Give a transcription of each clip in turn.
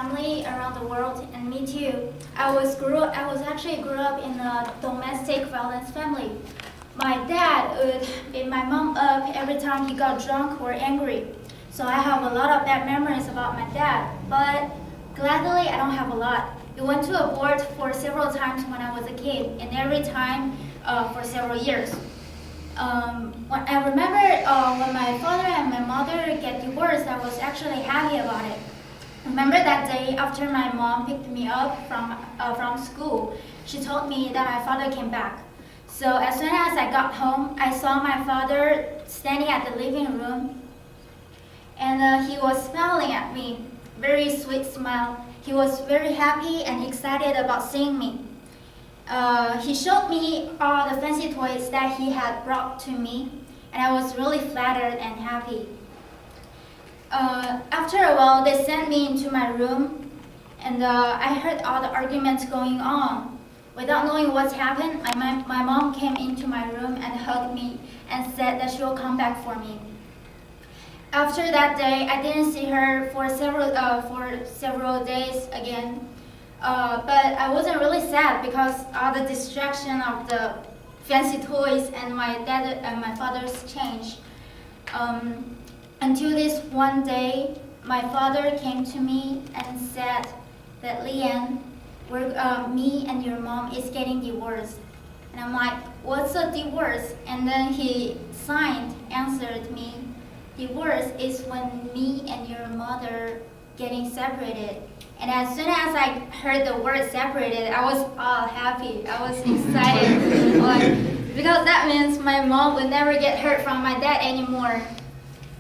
family around the world, and me too. I was actually grew up in a domestic violence family. My dad would beat my mom up every time he got drunk or angry. So I have a lot of bad memories about my dad, but gladly I don't have a lot. We went to abort for several times when I was a kid, and every time for several years. When I remember when my father and my mother get divorced, I was actually happy about it. Remember that day after my mom picked me up from school, she told me that my father came back. So as soon as I got home, I saw my father standing at the living room, and he was smiling at me, very sweet smile. He was very happy and excited about seeing me. He showed me all the fancy toys that he had brought to me, and I was really flattered and happy. After a while, they sent me into my room, and I heard all the arguments going on. Without knowing what's happened, my mom came into my room and hugged me and said that she will come back for me. After that day, I didn't see her for several days again. But I wasn't really sad because all the distraction of the fancy toys and my dad and my father's change. Until this one day, my father came to me and said that Leanne, me and your mom is getting divorced. And I'm like, what's a divorce? And then he answered me, divorce is when me and your mother getting separated. And as soon as I heard the word separated, I was all happy. I was excited. Because that means my mom would never get hurt from my dad anymore.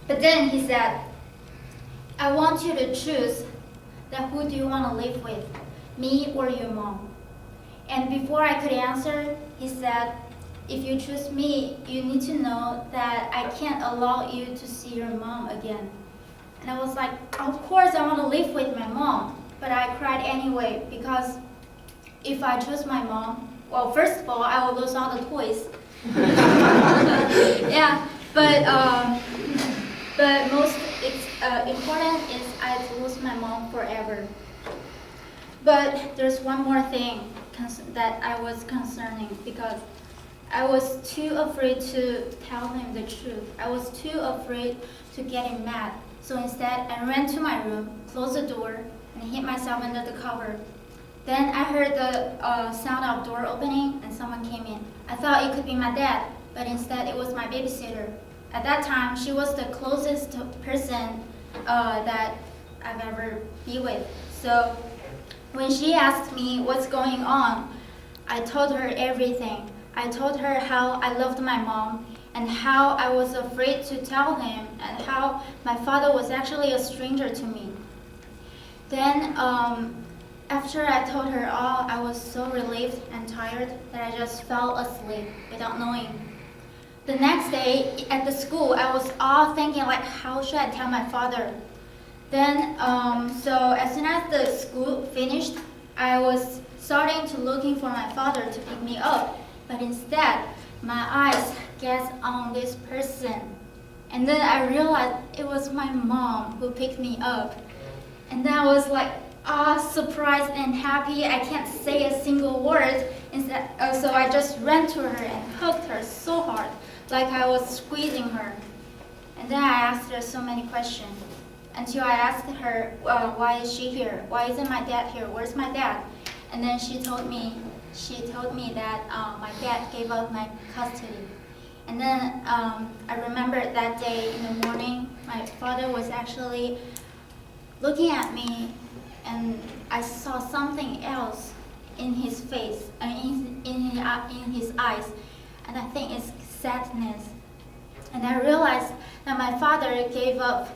But then he said, I want you to choose that who do you want to live with, me or your mom? And before I could answer, he said, if you choose me, you need to know that I can't allow you to see your mom again. And I was like, of course I want to live with my mom. But I cried anyway, because if I choose my mom, well, first of all, I will lose all the toys. Yeah, but most important is I lose my mom forever. But there's one more thing that I was concerning, because I was too afraid to tell him the truth. I was too afraid to get him mad. So instead, I ran to my room, closed the door, and hid myself under the cover. Then I heard the sound of door opening and someone came in. I thought it could be my dad, but instead it was my babysitter. At that time, she was the closest person that I've ever been with. So when she asked me what's going on, I told her everything. I told her how I loved my mom and how I was afraid to tell him and how my father was actually a stranger to me. Then, after I told her all, I was so relieved and tired that I just fell asleep without knowing. The next day at the school, I was all thinking like, how should I tell my father? Then, so as soon as the school finished, I was starting to looking for my father to pick me up, but instead, my eyes gazed on this person. And then I realized it was my mom who picked me up. And then I was like, surprised and happy. I can't say a single word. So I just ran to her and hugged her so hard, like I was squeezing her. And then I asked her so many questions, until I asked her, why is she here? Why isn't my dad here? Where's my dad? And then she told me that my dad gave up my custody. And then I remember that day in the morning, my father was actually looking at me, and I saw something else in his face, in his eyes, and I think it's sadness. And I realized that my father gave up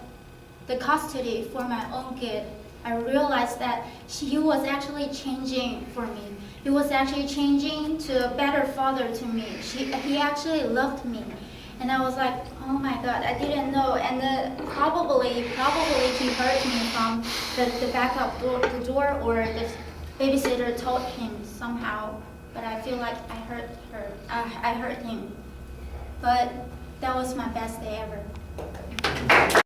the custody for my own good. I realized that he was actually changing for me. He was actually changing to a better father to me. He actually loved me. And I was like, oh my God, I didn't know. And then probably he heard me from the backup door, or the babysitter told him somehow. But I feel like I hurt him. But that was my best day ever.